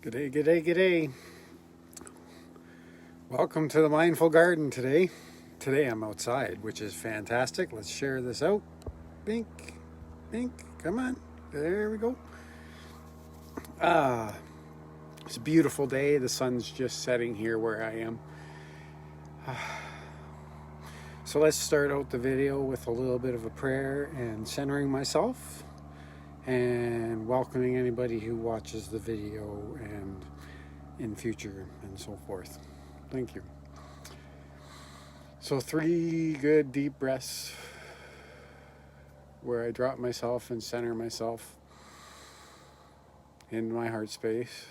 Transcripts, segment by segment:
G'day, g'day, g'day. Welcome to the Mindful Garden today. Today I'm outside, which is fantastic. Let's share this out. Bink, bink, come on. There we go. It's a beautiful day. The sun's just setting here where I am. So let's start out the video with a little bit of a prayer and centering myself and welcoming anybody who watches the video and in future and so forth. Thank you. So 3 good deep breaths where I drop myself and center myself in my heart space.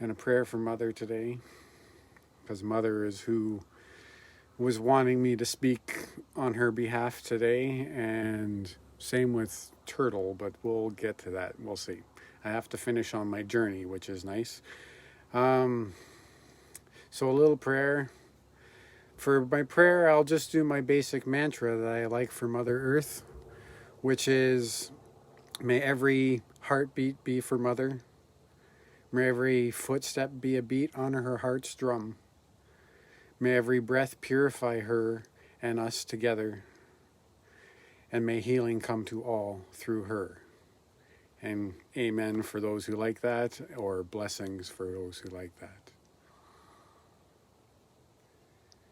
And a prayer for Mother today, because Mother is who was wanting me to speak on her behalf today, and same with Turtle, but we'll get to that. We'll see. I have to finish on my journey, which is nice. So a little prayer. For my prayer, I'll just do my basic mantra that I like for Mother Earth, which is, may every heartbeat be for Mother. May every footstep be a beat on her heart's drum. May every breath purify her and us together. And may healing come to all through her. And amen for those who like that, or blessings for those who like that.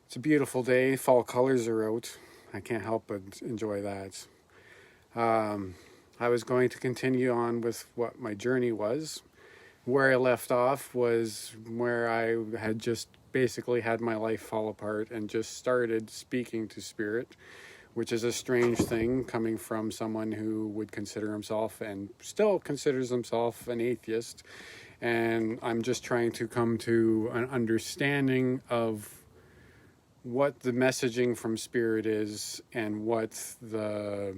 It's a beautiful day. Fall colors are out. I can't help but enjoy that. I was going to continue on with what my journey was. Where I left off was where I had just basically had my life fall apart and just started speaking to spirit, which is a strange thing coming from someone who would consider himself and still considers himself an atheist. And I'm just trying to come to an understanding of what the messaging from spirit is and what the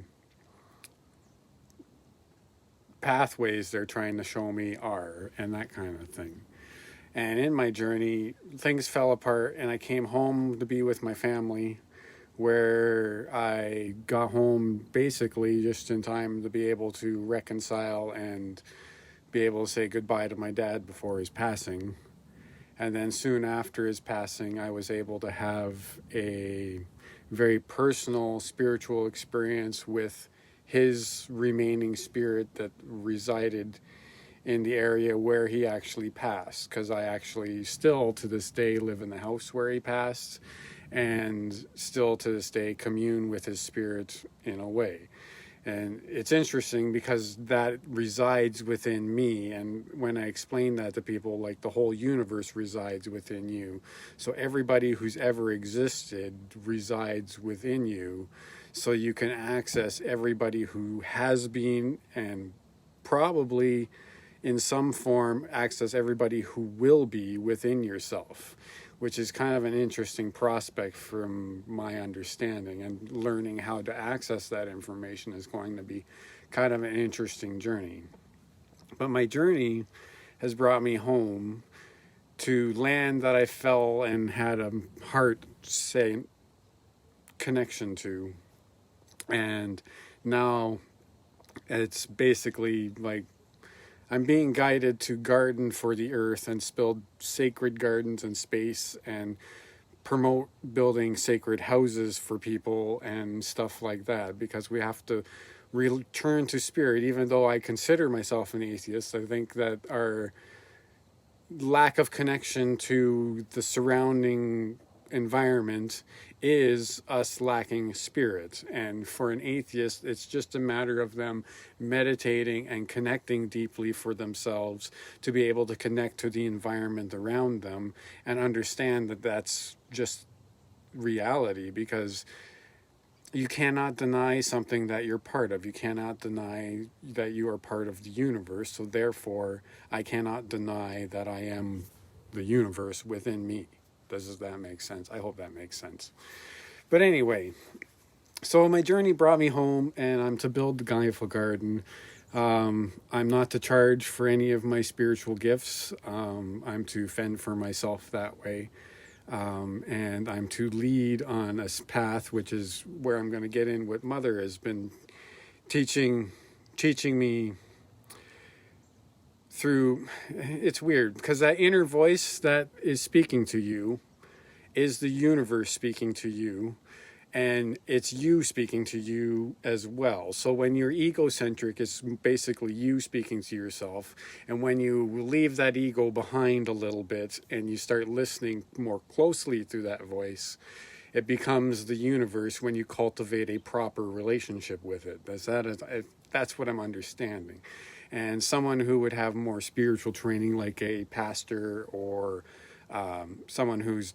pathways they're trying to show me are, and that kind of thing. And in my journey, things fell apart, and I came home to be with my family, where I got home basically just in time to be able to reconcile and be able to say goodbye to my dad before his passing. And then soon after his passing, I was able to have a very personal spiritual experience with his remaining spirit that resided in the area where he actually passed, because I actually still to this day live in the house where he passed, and still to this day commune with his spirit in a way. And it's interesting because that resides within me, and when I explain that to people, like, the whole universe resides within you. So everybody who's ever existed resides within you. So you can access everybody who has been, and probably in some form access everybody who will be within yourself, which is kind of an interesting prospect from my understanding. And learning how to access that information is going to be kind of an interesting journey. But my journey has brought me home to land that I fell and had a heart, say, connection to. And now it's basically like I'm being guided to garden for the earth and build sacred gardens and space and promote building sacred houses for people and stuff like that, because we have to return to spirit. Even though I consider myself an atheist, I think that our lack of connection to the surrounding environment is us lacking spirit. And for an atheist, it's just a matter of them meditating and connecting deeply for themselves to be able to connect to the environment around them and understand that that's just reality, because you cannot deny something that you're part of. You cannot deny that you are part of the universe. So therefore, I cannot deny that I am the universe within me. Does that make sense? I hope that makes sense. But anyway, so my journey brought me home, and I'm to build the Mindful Garden. I'm not to charge for any of my spiritual gifts. I'm to fend for myself that way. And I'm to lead on a path, which is where I'm going to get in what Mother has been teaching me through. It's weird because that inner voice that is speaking to you is the universe speaking to you, and it's you speaking to you as well. So when you're egocentric, it's basically you speaking to yourself. And when you leave that ego behind a little bit and you start listening more closely through that voice, it becomes the universe when you cultivate a proper relationship with it. That's what I'm understanding. And someone who would have more spiritual training, like a pastor or someone who's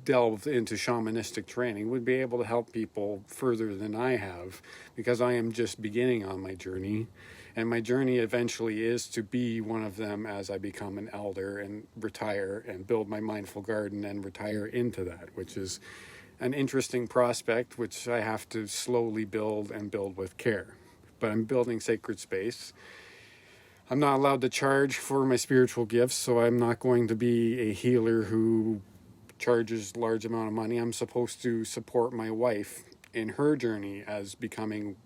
delved into shamanistic training, would be able to help people further than I have, because I am just beginning on my journey, and my journey eventually is to be one of them as I become an elder and retire and build my mindful garden and retire into that, which is an interesting prospect, which I have to slowly build and build with care. But I'm building sacred space. I'm not allowed to charge for my spiritual gifts, so I'm not going to be a healer who charges large amount of money. I'm supposed to support my wife in her journey as becoming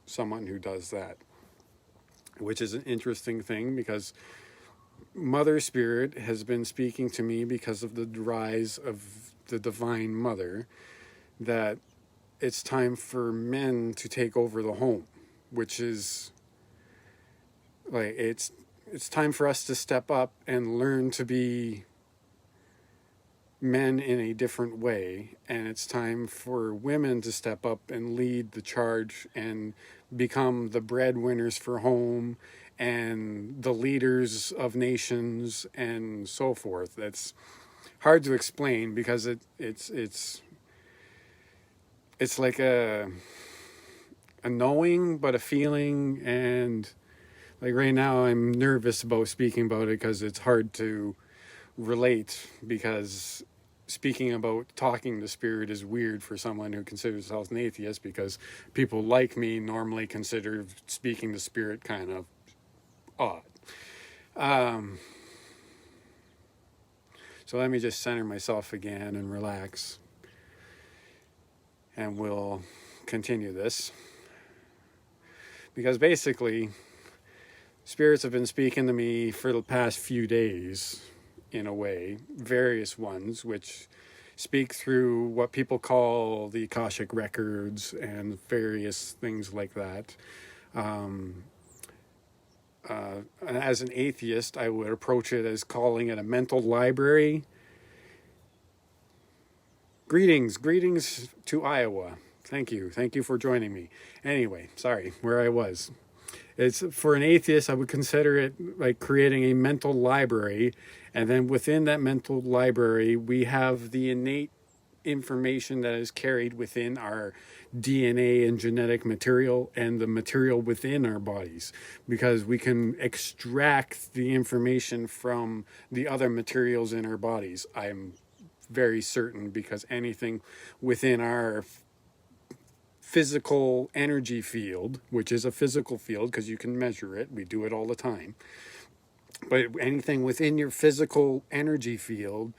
someone who does that, which is an interesting thing because Mother Spirit has been speaking to me because of the rise of the Divine Mother, that it's time for men to take over the home, which is like, it's time for us to step up and learn to be men in a different way, and it's time for women to step up and lead the charge and become the breadwinners for home and the leaders of nations and so forth. That's hard to explain because it's like a knowing but a feeling, and like right now I'm nervous about speaking about it because it's hard to relate, because speaking about talking to spirit is weird for someone who considers themselves an atheist, because people like me normally consider speaking to spirit kind of odd. So let me just center myself again and relax, and we'll continue this, because basically spirits have been speaking to me for the past few days, in a way, various ones, which speak through what people call the Akashic records and various things like that. As an atheist, I would approach it as calling it a mental library. Greetings to Iowa. Thank you for joining me. Anyway, sorry, where I was. It's, for an atheist, I would consider it like creating a mental library, and then within that mental library, we have the innate information that is carried within our DNA and genetic material and the material within our bodies, because we can extract the information from the other materials in our bodies. I'm very certain, because anything within our physical energy field, which is a physical field because you can measure it, we do it all the time, but anything within your physical energy field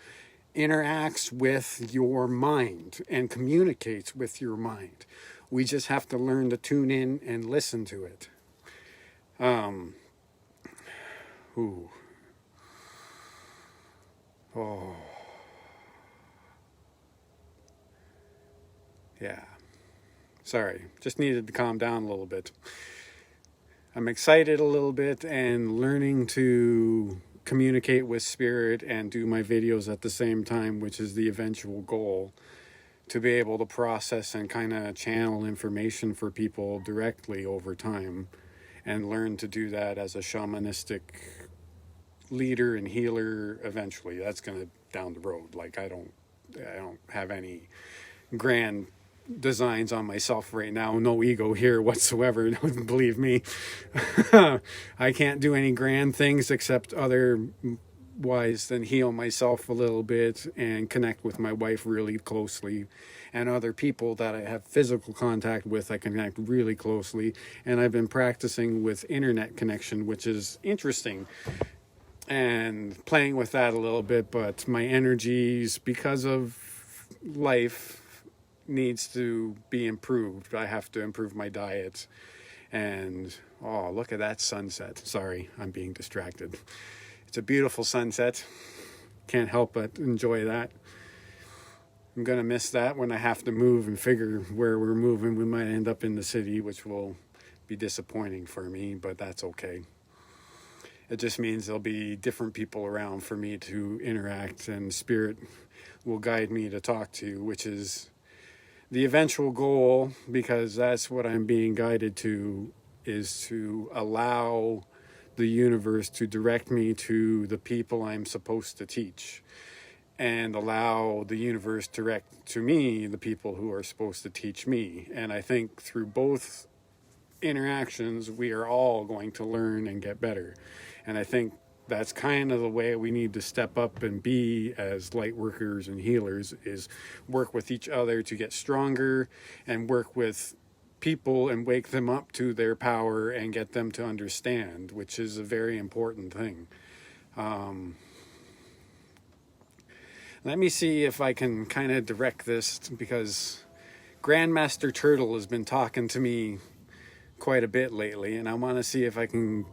interacts with your mind and communicates with your mind. We just have to learn to tune in and listen to it. Yeah. Sorry, just needed to calm down a little bit. I'm excited a little bit and learning to communicate with spirit and do my videos at the same time, which is the eventual goal, to be able to process and kind of channel information for people directly over time, and learn to do that as a shamanistic leader and healer eventually. That's going to down the road. Like, I don't have any grand designs on myself right now. No ego here whatsoever. Believe me. I can't do any grand things except otherwise than heal myself a little bit and connect with my wife really closely, and other people that I have physical contact with I connect really closely. And I've been practicing with internet connection, which is interesting. and playing with that a little bit, but my energies, because of life, needs to be improved. I have to improve my diet. And oh, look at that sunset. Sorry, I'm being distracted. It's a beautiful sunset. Can't help but enjoy that. I'm going to miss that when I have to move and figure where we're moving. We might end up in the city, which will be disappointing for me, but that's okay. It just means there'll be different people around for me to interact, and spirit will guide me to talk to, which is the eventual goal, because that's what I'm being guided to, is to allow the universe to direct me to the people I'm supposed to teach, and allow the universe direct to me the people who are supposed to teach me. And I think through both interactions, we are all going to learn and get better. And I think that's kind of the way we need to step up and be as light workers and healers, is work with each other to get stronger, and work with people and wake them up to their power and get them to understand, which is a very important thing. Let me see if I can kind of direct this, because Grandmaster Turtle has been talking to me quite a bit lately, and I want to see if I can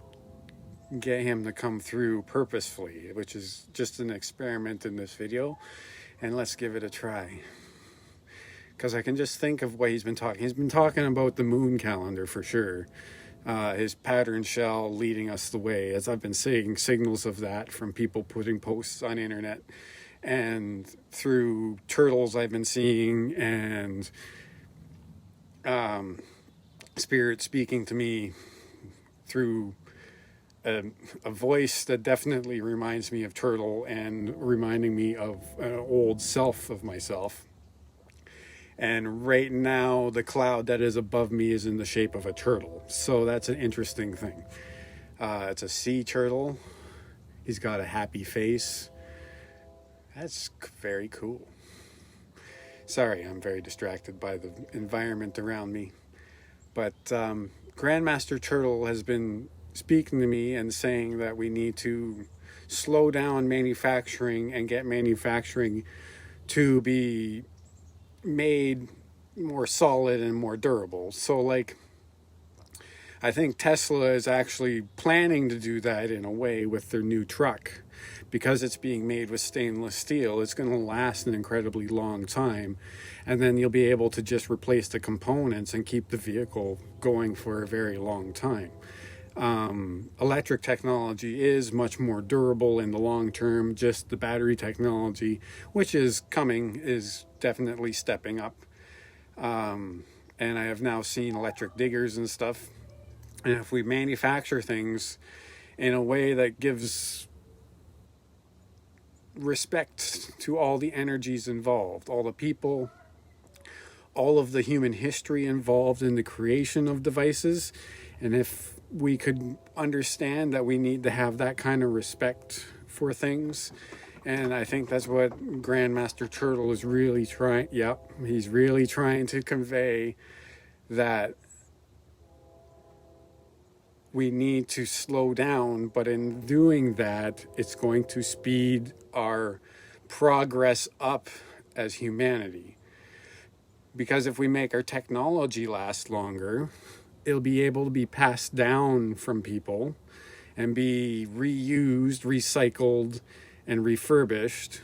get him to come through purposefully, which is just an experiment in this video, and let's give it a try. Because I can just think of what he's been talking. He's been talking about the moon calendar for sure. His pattern shell leading us the way, as I've been seeing signals of that from people putting posts on internet, and through turtles I've been seeing, and spirit speaking to me through a voice that definitely reminds me of Turtle, and reminding me of an old self of myself. And right now, the cloud that is above me is in the shape of a turtle. So that's an interesting thing. It's a sea turtle. He's got a happy face. That's very cool. Sorry, I'm very distracted by the environment around me. But Grandmaster Turtle has been speaking to me and saying that we need to slow down manufacturing and get manufacturing to be made more solid and more durable. So like, I think Tesla is actually planning to do that in a way with their new truck. Because it's being made with stainless steel, it's going to last an incredibly long time. And then you'll be able to just replace the components and keep the vehicle going for a very long time. Electric technology is much more durable in the long term. Just the battery technology, which is coming, is definitely stepping up. And I have now seen electric diggers and stuff. And if we manufacture things in a way that gives respect to all the energies involved, all the people, all of the human history involved in the creation of devices, and if we could understand that we need to have that kind of respect for things. And I think that's what Grandmaster Turtle is really trying. Yep, he's really trying to convey, that we need to slow down, but in doing that, it's going to speed our progress up as humanity. Because if we make our technology last longer, it'll be able to be passed down from people and be reused, recycled, and refurbished,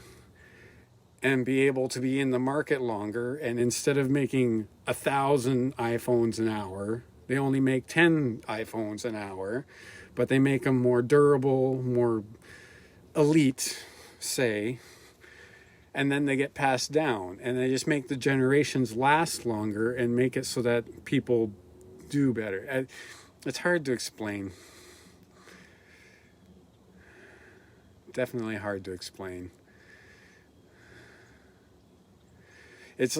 and be able to be in the market longer. And instead of making 1,000 iPhones an hour, they only make 10 iPhones an hour, but they make them more durable, more elite, say, and then they get passed down, and they just make the generations last longer and make it so that people do better. It's hard to explain. Definitely hard to explain. It's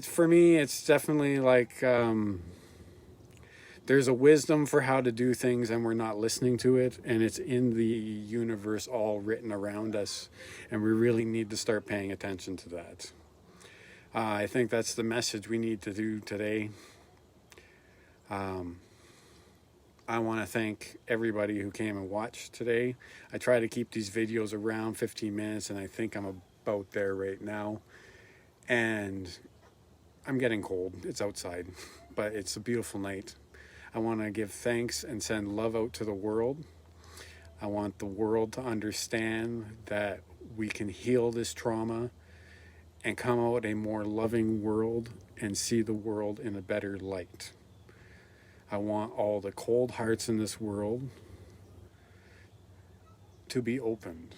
for me, it's definitely like, there's a wisdom for how to do things, and we're not listening to it, and it's in the universe all written around us, and we really need to start paying attention to that. I think that's the message we need to do today. I want to thank everybody who came and watched today. I try to keep these videos around 15 minutes, and I think I'm about there right now. And I'm getting cold. It's outside, but it's a beautiful night. I want to give thanks and send love out to the world. I want the world to understand that we can heal this trauma and come out a more loving world and see the world in a better light. I want all the cold hearts in this world to be opened.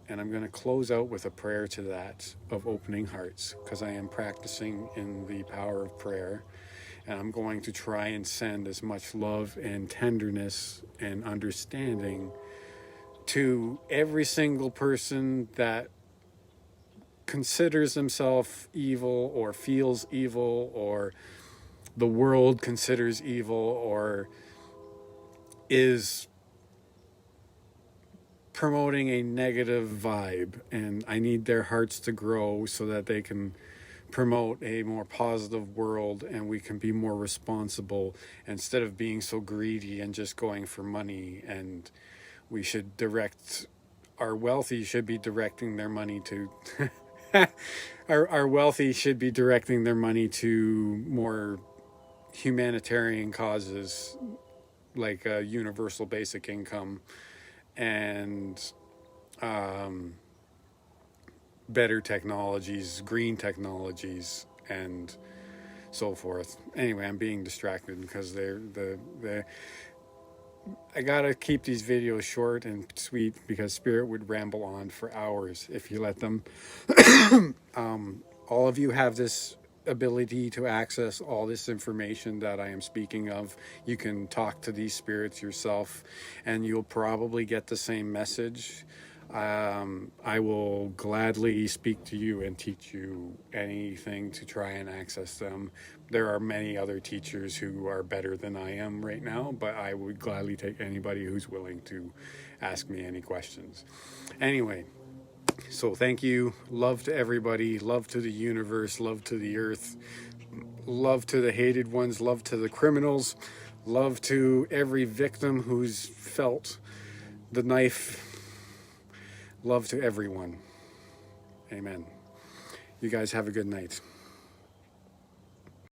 And I'm going to close out with a prayer to that of opening hearts, because I am practicing in the power of prayer. And I'm going to try and send as much love and tenderness and understanding to every single person that considers himself evil or feels evil, or the world considers evil, or is promoting a negative vibe. And I need their hearts to grow so that they can promote a more positive world, and we can be more responsible instead of being so greedy and just going for money. And we should direct, our wealthy should be directing their money to our wealthy should be directing their money to more humanitarian causes, like a universal basic income and better technologies, green technologies, and so forth. Anyway, I'm being distracted because I gotta keep these videos short and sweet, because Spirit would ramble on for hours if you let them. All of you have this ability to access all this information that I am speaking of. You can talk to these spirits yourself, and you'll probably get the same message. I will gladly speak to you and teach you anything to try and access them. There are many other teachers who are better than I am right now, but I would gladly take anybody who's willing to ask me any questions. Anyway, so thank you. Love to everybody. Love to the universe. Love to the earth. Love to the hated ones. Love to the criminals. Love to every victim who's felt the knife. Love to everyone. Amen. You guys have a good night.